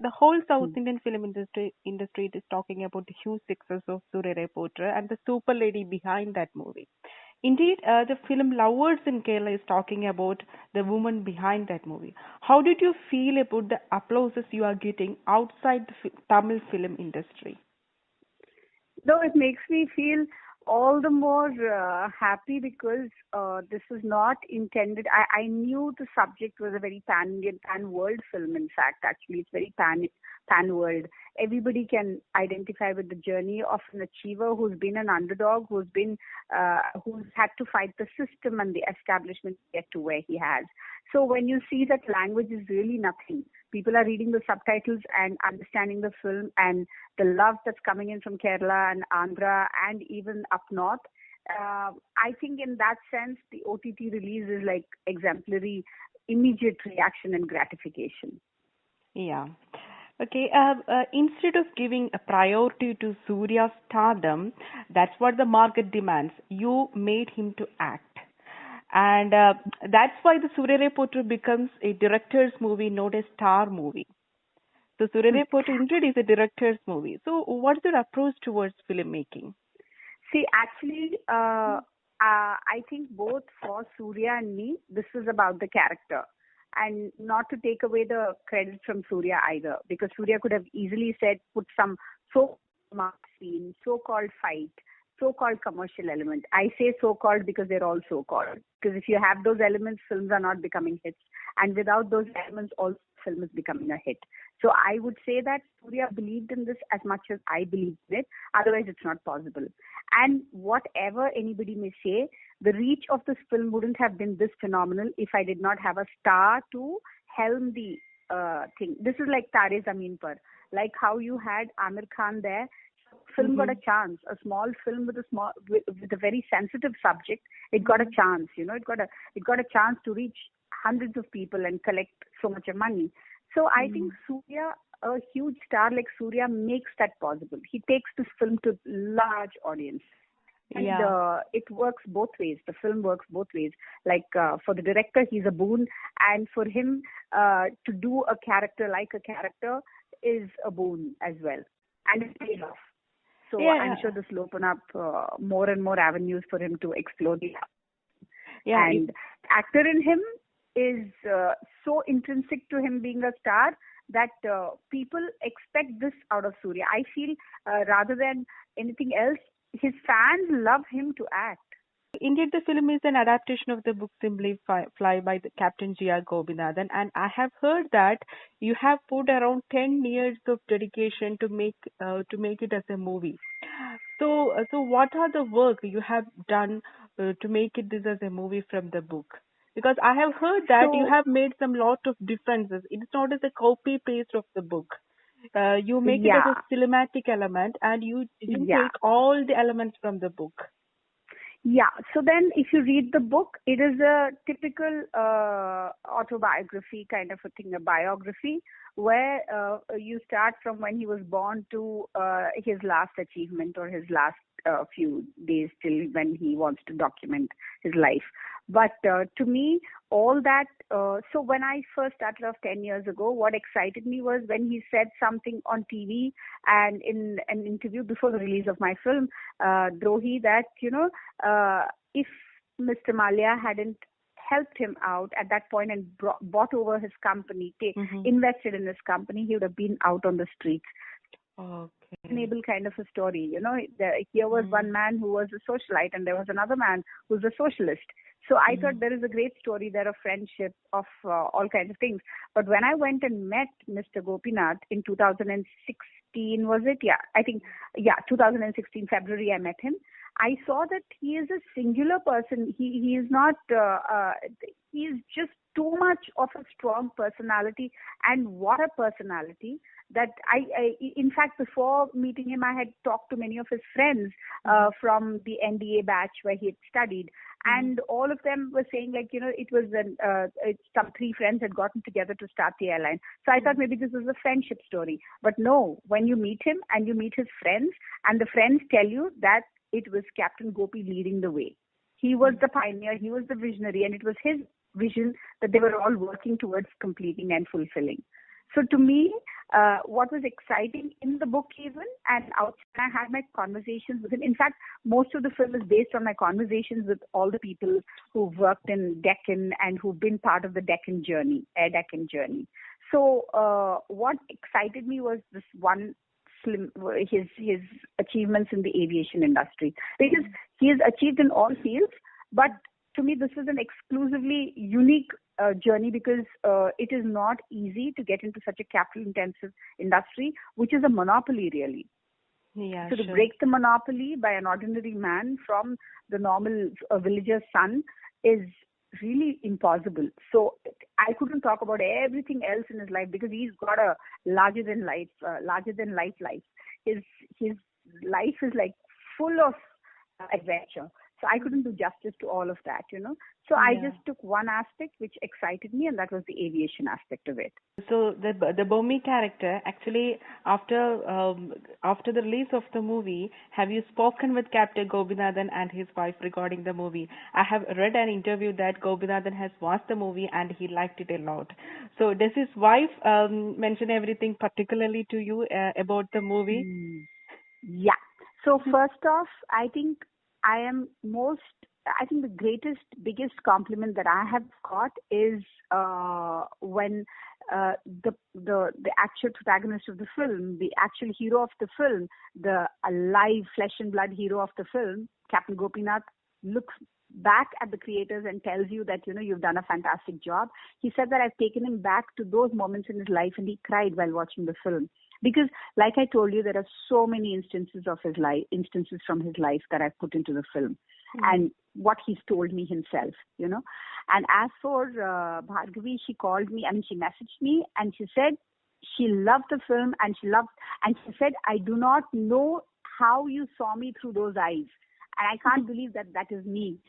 the whole South Hmm. Indian film industry is talking about the huge success of Surya Reporter and the super lady behind that movie. Indeed, the film lovers in Kerala is talking about the woman behind that movie. How did you feel about the applauses you are getting outside the Tamil film industry? No, it makes me feel all the more happy because this is not intended. I knew the subject was a very pan-Indian, pan-world film. In fact, actually, it's very pan-world. Everybody can identify with the journey of an achiever who's been an underdog, who's had to fight the system and the establishment to get to where he has. So when you see that language is really nothing, people are reading the subtitles and understanding the film, and the love that's coming in from Kerala and Andhra and even up north. I think in that sense, the OTT release is like exemplary, immediate reaction and gratification. Yeah. Okay. Instead of giving a priority to Surya's stardom, that's what the market demands. You made him to act. And that's why the Surya Reporter becomes a director's movie, not a star movie. So Surya Reporter indeed is a director's movie. So what's your approach towards filmmaking? See, actually, I think both for Surya and me, this is about the character. And not to take away the credit from Surya either, because Surya could have easily said, put some so-called scene, so-called fight, so-called commercial element. I say so-called because they're all so-called. Because if you have those elements, films are not becoming hits. And without those elements, all film is becoming a hit. So I would say that Surya believed in this as much as I believed in it. Otherwise, it's not possible. And whatever anybody may say, the reach of this film wouldn't have been this phenomenal if I did not have a star to helm the thing. This is like Tare Zameen Par. Like how you had Amir Khan there, film got a chance. A small film with a very sensitive subject, it got a chance. You know, it got a chance to reach hundreds of people and collect so much of money. So I think Surya, a huge star like Surya, makes that possible. He takes this film to large audience. And it works both ways. The film works both ways. Like for the director, he's a boon. And for him to do a character like a character is a boon as well. And it pays off. So I'm sure this will open up more and more avenues for him to explore the and actor in him is so intrinsic to him being a star that people expect this out of Surya. I feel rather than anything else, his fans love him to act. Indeed, the film is an adaptation of the book Simply Fly by the Captain G.R. Gobinathan, and I have heard that you have put around 10 years of dedication to make it as a movie. So what are the work you have done to make it this as a movie from the book? Because I have heard that you have made some lot of differences. It's not as a copy paste of the book. You make it as a cinematic element, and you take all the elements from the book. Yeah. So then if you read the book, it is a typical autobiography kind of a thing, a biography, where you start from when he was born to his last achievement or his last few days till when he wants to document his life. But to me, all that, so when I first started off 10 years ago, what excited me was when he said something on TV and in an interview before the release of my film, Drohi, that, if Mr. Malia hadn't helped him out at that point and bought over his company, invested in his company, he would have been out on the streets. Okay. Enable kind of a story. Here was one man who was a socialite and there was another man who was a socialist. So I thought there is a great story there of friendship, of all kinds of things. But when I went and met Mr. Gopinath in 2016, was it? Yeah, I think, 2016, February, I met him. I saw that he is a singular person. He is not, he is just too much of a strong personality. And what a personality that I in fact, before meeting him, I had talked to many of his friends from the NDA batch where he had studied. And all of them were saying, like, it was some three friends had gotten together to start the airline. So I thought maybe this was a friendship story. But no, when you meet him and you meet his friends and the friends tell you that it was Captain Gopi leading the way. He was the pioneer, he was the visionary, and it was his vision that they were all working towards completing and fulfilling. So to me, what was exciting in the book even, and outside, I had my conversations with him. In fact, most of the film is based on my conversations with all the people who've worked in Deccan and who've been part of the Deccan journey, Air Deccan journey. So what excited me was this one film, his achievements in the aviation industry, because he has achieved in all fields, but to me, this is an exclusively unique journey because it is not easy to get into such a capital-intensive industry, which is a monopoly, really. Yeah, So to sure. break the monopoly by an ordinary man from the normal villager's son is really impossible. So I couldn't talk about everything else in his life because he's got a larger than life life. His life is like full of adventure. So I couldn't do justice to all of that, you know. So I Yeah. just took one aspect which excited me, and that was the aviation aspect of it. So the Bomi character actually after the release of the movie, have you spoken with Captain Gobinathan and his wife regarding the movie? I have read an interview that Gobinathan has watched the movie and he liked it a lot. So does his wife mention everything particularly to you about the movie? Mm. Yeah. So first off, I think the biggest compliment that I have got is when the actual protagonist of the film, the actual hero of the film, the alive flesh and blood hero of the film, Captain Gopinath, looks back at the creators and tells you that, you know, you've done a fantastic job. He said that I've taken him back to those moments in his life, and he cried while watching the film. Because, like I told you, there are so many instances from his life that I've put into the film, and what he's told me himself, you know. And as for Bhargavi, she called me, she messaged me, and she said she loved the film, and she said, I do not know how you saw me through those eyes, and I can't believe that that is me.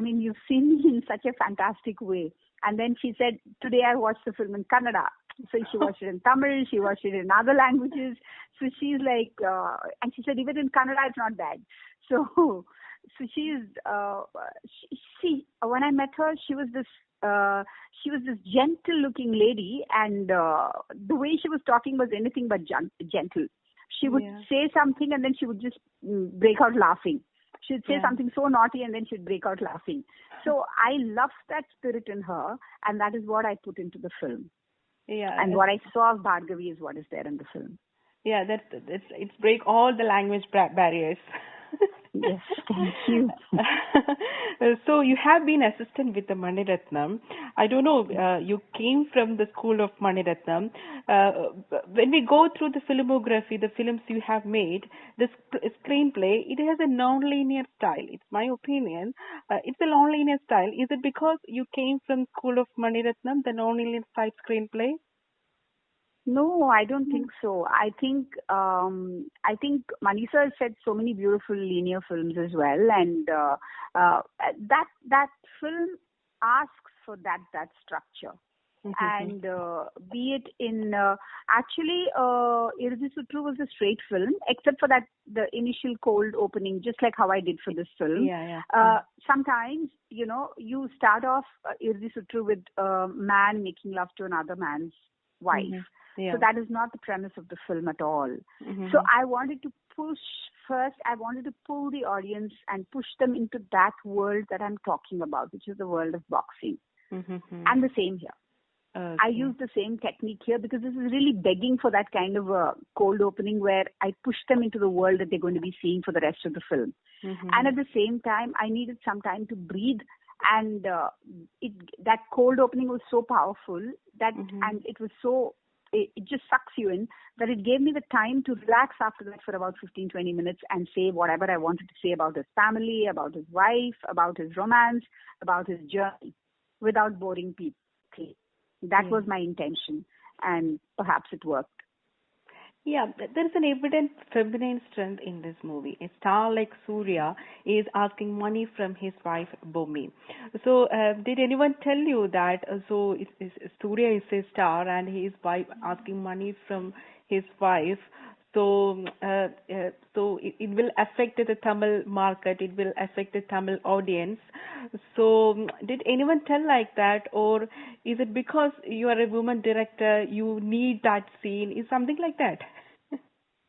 You've seen me in such a fantastic way. And then she said, today I watched the film in Kannada. So she watched it in Tamil, she watched it in other languages. So she's like, and she said, even in Kannada, it's not bad. So she's, when I met her, she was this gentle looking lady, and the way she was talking was anything but gentle. She would say something and then she would just break out laughing. She'd say something so naughty and then she'd break out laughing. So I loved that spirit in her, and that is what I put into the film. Yeah. And what I saw of Bhargavi is what is there in the film. Yeah, it's break all the language barriers. Yes, thank you. So you have been assistant with the Mani Ratnam. I don't know, you came from the school of Mani Ratnam. When we go through the filmography, the films you have made, the screenplay, it has a non-linear style. It's my opinion. It's a non-linear style. Is it because you came from school of Mani Ratnam, the non-linear style screenplay? No, I don't think so. I think Manisa has said so many beautiful linear films as well, and that film asks for that structure. And be it in actually, Irdi Sutru was a straight film, except for that the initial cold opening, just like how I did for this film. Sometimes, you know, you start off Irdi Sutru with a man making love to another man's wife. So that is not the premise of the film at all. So I wanted to I wanted to pull the audience and push them into that world that I'm talking about, which is the world of boxing. And the same here. Okay. I use the same technique here because this is really begging for that kind of a cold opening where I push them into the world that they're going to be seeing for the rest of the film. And at the same time, I needed some time to breathe. And that cold opening was so powerful that, and it was so, it just sucks you in, that it gave me the time to relax after that for about 15-20 minutes and say whatever I wanted to say about his family, about his wife, about his romance, about his journey, without boring people. That was my intention, and perhaps it worked. Yeah, there is an evident feminine strength in this movie. A star like Surya is asking money from his wife Bomi. So, did anyone tell you that? Surya is a star and his wife asking money from his wife. So, it will affect the Tamil market. It will affect the Tamil audience. So, did anyone tell like that, or is it because you are a woman director, you need that scene? Is something like that?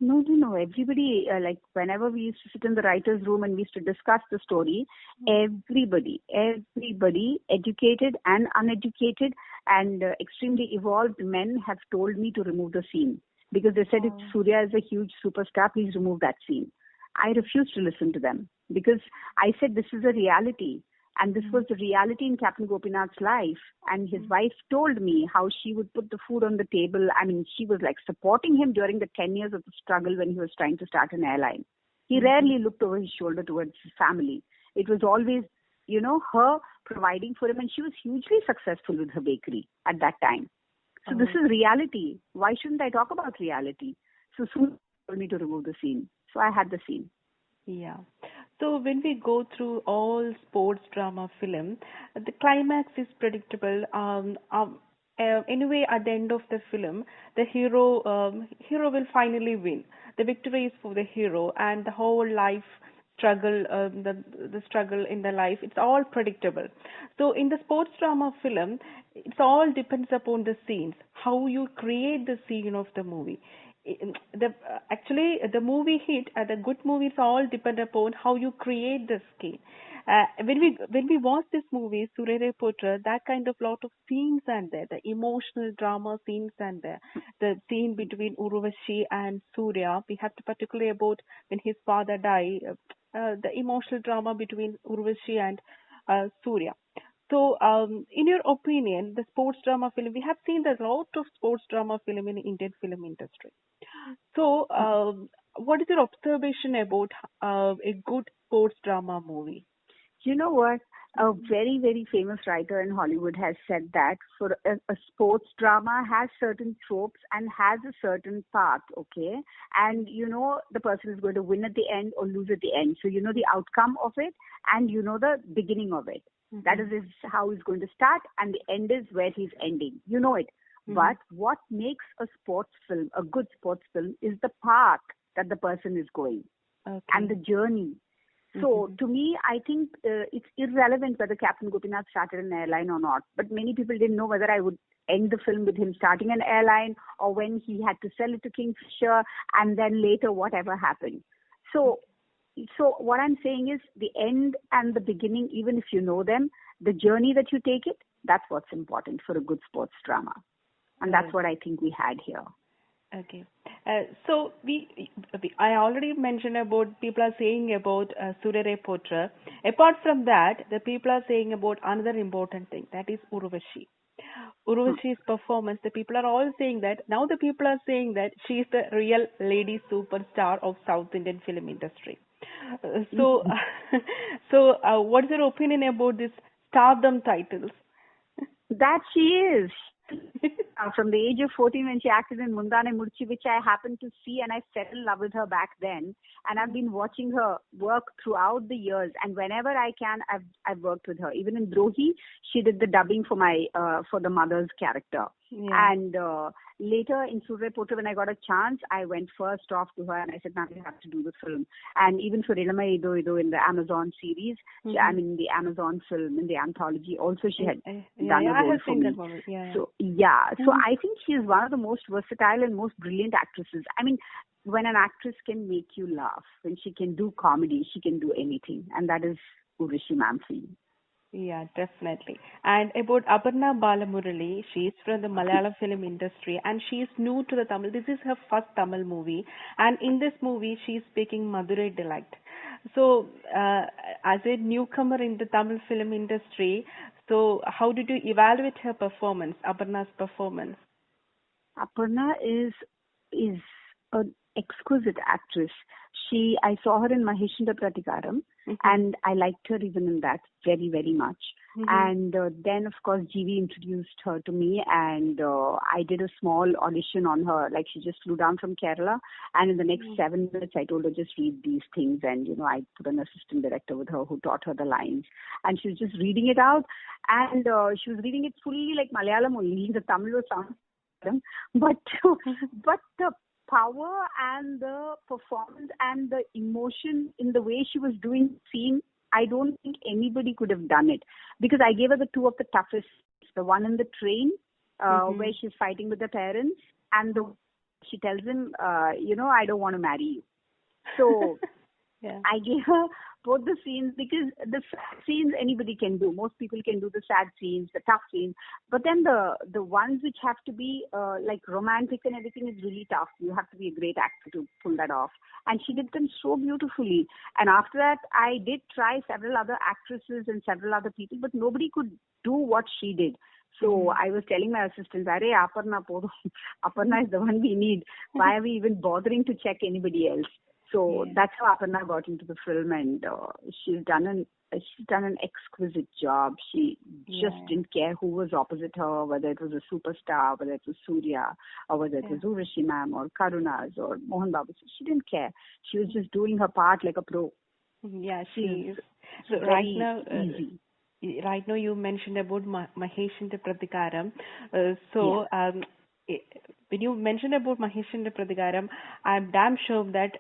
No, no, no. Everybody, like whenever we used to sit in the writer's room and we used to discuss the story, everybody, educated and uneducated and extremely evolved men have told me to remove the scene because they said if Surya is a huge superstar, please remove that scene. I refused to listen to them because I said this is a reality. And this was the reality in Captain Gopinath's life. And his wife told me how she would put the food on the table. I mean, she was like supporting him during the 10 years of the struggle when he was trying to start an airline. He rarely looked over his shoulder towards his family. It was always, her providing for him. And she was hugely successful with her bakery at that time. So this is reality. Why shouldn't I talk about reality? So soon told me to remove the scene. So I had the scene. Yeah. So when we go through all sports drama film, the climax is predictable. Anyway, at the end of the film, the hero will finally win. The victory is for the hero, and the whole life struggle, the struggle in the life, it's all predictable. So in the sports drama film, it's all depends upon the scenes, how you create the scene of the movie. Actually the movie hit, the good movies all depend upon how you create the scene. When we watch this movie Surere Potra, that kind of lot of scenes and there, the emotional drama scenes and there, the scene between Urvashi and Surya, we have to particularly about when his father died, the emotional drama between Urvashi and Surya. So, in your opinion, the sports drama film, we have seen a lot of sports drama film in Indian film industry. So, what is your observation about a good sports drama movie? You know what? A very, very famous writer in Hollywood has said that for a sports drama has certain tropes and has a certain path, okay? And the person is going to win at the end or lose at the end. So you know the outcome of it and you know the beginning of it. Mm-hmm. That is how he's going to start and the end is where he's ending. You know it. Mm-hmm. But what makes a sports film, a good sports film, is the path that the person is going and the journey. So to me, I think it's irrelevant whether Captain Gopinath started an airline or not. But many people didn't know whether I would end the film with him starting an airline or when he had to sell it to Kingfisher and then later whatever happened. So what I'm saying is the end and the beginning, even if you know them, the journey that you take it, that's what's important for a good sports drama. And that's what I think we had here. Okay. So I already mentioned about people are saying about Surere Potra. Apart from that, the people are saying about another important thing, that is Urvashi. Urvashi's performance, the people are all saying that. Now the people are saying that she is the real lady superstar of South Indian film industry. So what is your opinion about this stardom titles? That she is. From the age of 14 when she acted in Mundane Murchi, which I happened to see and I fell in love with her back then. And I've been watching her work throughout the years. And whenever I can, I've worked with her. Even in Drohi, she did the dubbing for for the mother's character. Yeah. And later in Surya Potra, when I got a chance, I went first off to her and I said, now you have to do the film. And even for Ilamai Ido Ido in the Amazon series, I mean the Amazon film, in the anthology, also she had done a role for me. So so I think she is one of the most versatile and most brilliant actresses. I mean, when an actress can make you laugh, when she can do comedy, she can do anything. And that is Urvashi ma'am for you. Yeah, definitely. And about Aparna Balamurali, she is from the Malayalam film industry and she is new to the Tamil. This is her first Tamil movie. And in this movie, she is speaking Madurai dialect. So, as a newcomer in the Tamil film industry, so how did you evaluate her performance, Aparna's performance? Aparna is an exquisite actress. I saw her in Maheshinda Pratikaram, and I liked her even in that very, very much. And then, of course, GV introduced her to me, and I did a small audition on her. Like, she just flew down from Kerala, and in the next 7 minutes, I told her, just read these things. And, I put an assistant director with her who taught her the lines. And she was just reading it out, and she was reading it fully like Malayalam only. The Tamil was sound, but the power and the performance and the emotion in the way she was doing the scene, I don't think anybody could have done it. Because I gave her the two of the toughest. The one in the train, where she's fighting with the parents, and she tells him, I don't want to marry you. So Yeah. I gave her both the scenes, because the sad scenes anybody can do. Most people can do the sad scenes, the tough scenes. But then the ones which have to be like romantic and everything is really tough. You have to be a great actor to pull that off. And she did them so beautifully. And after that, I did try several other actresses and several other people, but nobody could do what she did. So I was telling my assistants, Arey, Aparna, Aparna is the one we need. Why are we even bothering to check anybody else? So that's how Aparna got into the film, and she's done an exquisite job. She just didn't care who was opposite her, whether it was a superstar, whether it was Surya, or whether it was Urvashi ma'am or Karunas or Mohan Babu. She didn't care. She was just doing her part like a pro. Yeah, she is. So right now, easy. Right now, you mentioned about Maheshin's Pratikaram. When you mentioned about Maheshin's Pratikaram, I'm damn sure that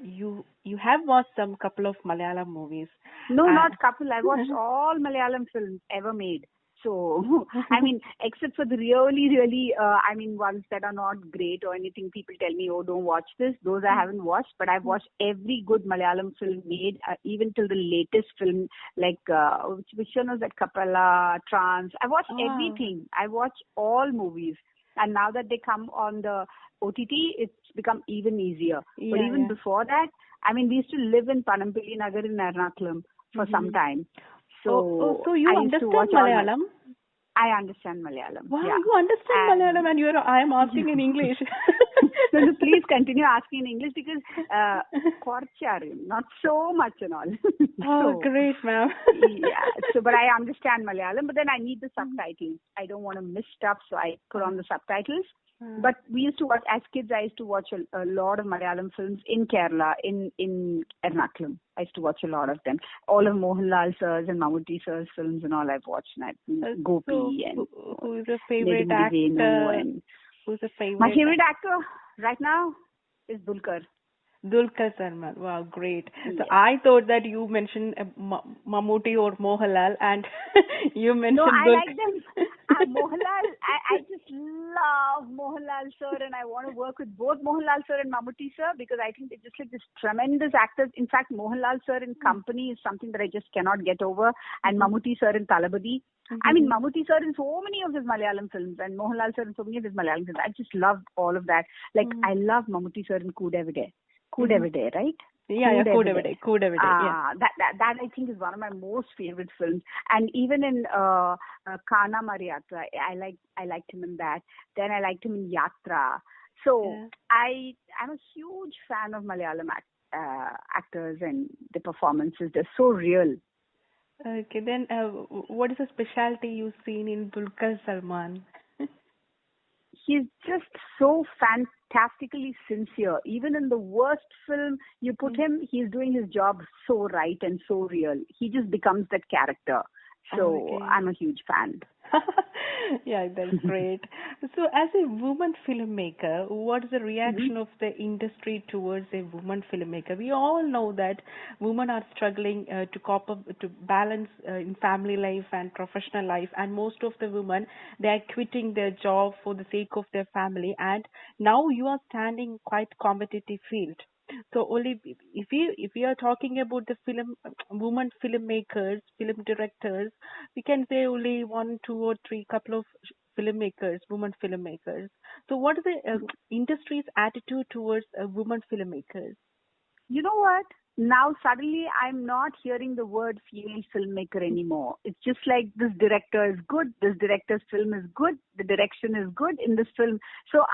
you have watched some couple of Malayalam movies. No, not couple. I watched all Malayalam films ever made. So, I mean, except for the really, ones that are not great or anything, people tell me, oh, don't watch this. Those I haven't watched, but I've watched every good Malayalam film made, even till the latest film, like, which one was that, Kapala, Trans. I watched everything. I watch all movies. And now that they come on the OTT, it's become even easier. But even before that, I mean, we used to live in Panampilli Nagar in Ernakulam for some time. So, so you understand Malayalam? I understand Malayalam. Wow, you understand Malayalam, and I am asking in English. So please continue asking in English, because not so much and all. Oh, great, ma'am. So, but I understand Malayalam, but then I need the subtitles. I don't want to miss stuff, so I put on the subtitles. But we used to watch, as kids, I used to watch a lot of Malayalam films in Kerala, in Ernakulam. I used to watch a lot of them. All of Mohanlal sir's and Mammootty sir's films and all I've watched. Gopi and who is your favorite actor? Who's the favorite? My favorite actor right now is Dulquer. Dulquer Salman. Wow, great. So I thought that you mentioned Mammootty or Mohanlal, and you mentioned I like them. Mohanlal, I just love Mohanlal sir, and I want to work with both Mohanlal sir and Mammootty sir, because I think they're just like this tremendous actors. In fact, Mohanlal sir in Company is something that I just cannot get over, and Mammootty sir in Talabadi. I mean, Mammootty sir in so many of his Malayalam films, and Mohanlal sir in so many of his Malayalam films. I just love all of that. Like, I love Mammootty sir in Kood Everyday. Kood Everyday, right? Kood Everyday. That I think is one of my most favorite films. And even in Kana Mariyatra, I liked him in that. Then I liked him in Yatra. So I'm a huge fan of Malayalam actors and the performances. They're so real. Okay, then what is the specialty you've seen in Dulquer Salman? He's just so fantastically sincere. Even in the worst film you put him, he's doing his job so right and so real. He just becomes that character. So I'm a huge fan. Yeah, that's great. So as a woman filmmaker, what is the reaction of the industry towards a woman filmmaker? We all know that women are struggling to cope up, to balance in family life and professional life, and most of the women, they are quitting their job for the sake of their family, and now you are standing quite competitive field. So only if we are talking about the women filmmakers, film directors, we can say only 1, 2, or 3 couple of filmmakers, women filmmakers. So what is the industry's attitude towards women filmmakers? You know what? Now suddenly I'm not hearing the word female filmmaker anymore. It's just like, this director is good, this director's film is good, the direction is good in this film. So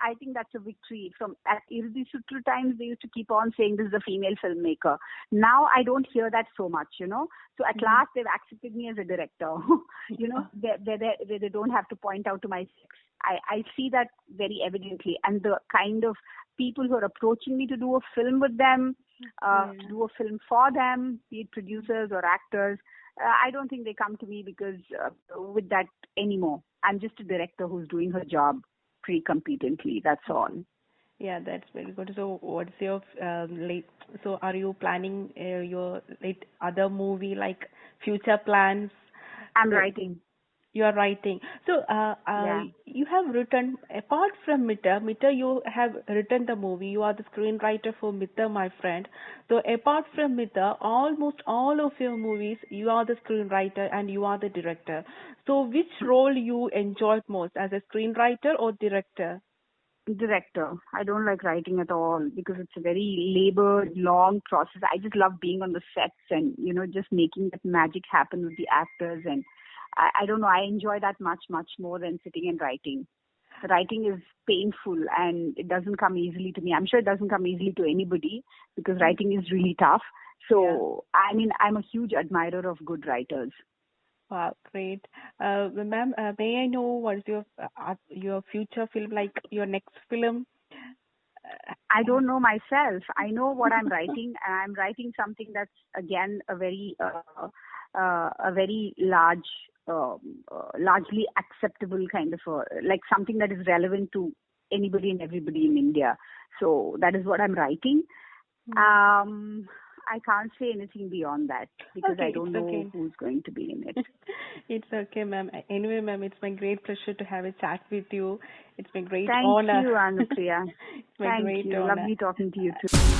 I think that's a victory. From at Irudi Sutru times, they used to keep on saying this is a female filmmaker. Now I don't hear that so much, So at last they've accepted me as a director, they don't have to point out to my sex. I see that very evidently. And the kind of people who are approaching me to do a film with them, to do a film for them, be it producers or actors, I don't think they come to me because with that anymore. I'm just a director who's doing her job pretty competently. That's all. Yeah, that's very good. So, what's your late? So, are you planning your late other movie like future plans? I'm So, writing. you are writing. So, Yeah. you have written apart from Mitta. Mitta, you have written the movie. You are the screenwriter for Mitta, my friend. So, apart from Mitta, almost all of your movies, you are the screenwriter and you are the director. So, which role you enjoyed most, as a screenwriter or director? Director. I don't like writing at all because it's a very labored, long process. I just love being on the sets and, just making that magic happen with the actors. And I don't know, I enjoy that much, much more than sitting and writing. The writing is painful and it doesn't come easily to me. I'm sure it doesn't come easily to anybody because writing is really tough. Yeah. So, I mean, I'm a huge admirer of good writers. Wow, great. Ma'am, may I know what's your future film, like your next film? I don't know myself. I know what I'm writing, and I'm writing something that's again a very largely acceptable kind of like something that is relevant to anybody and everybody in India. So that is what I'm writing. Um, I can't say anything beyond that because I Okay, don't it's know okay. who's going to be in it. It's okay, ma'am. Anyway, ma'am, it's my great pleasure to have a chat with you. It's my great Thank honor. you, Anupriya. It's my Thank great you. honor. Lovely talking to you too.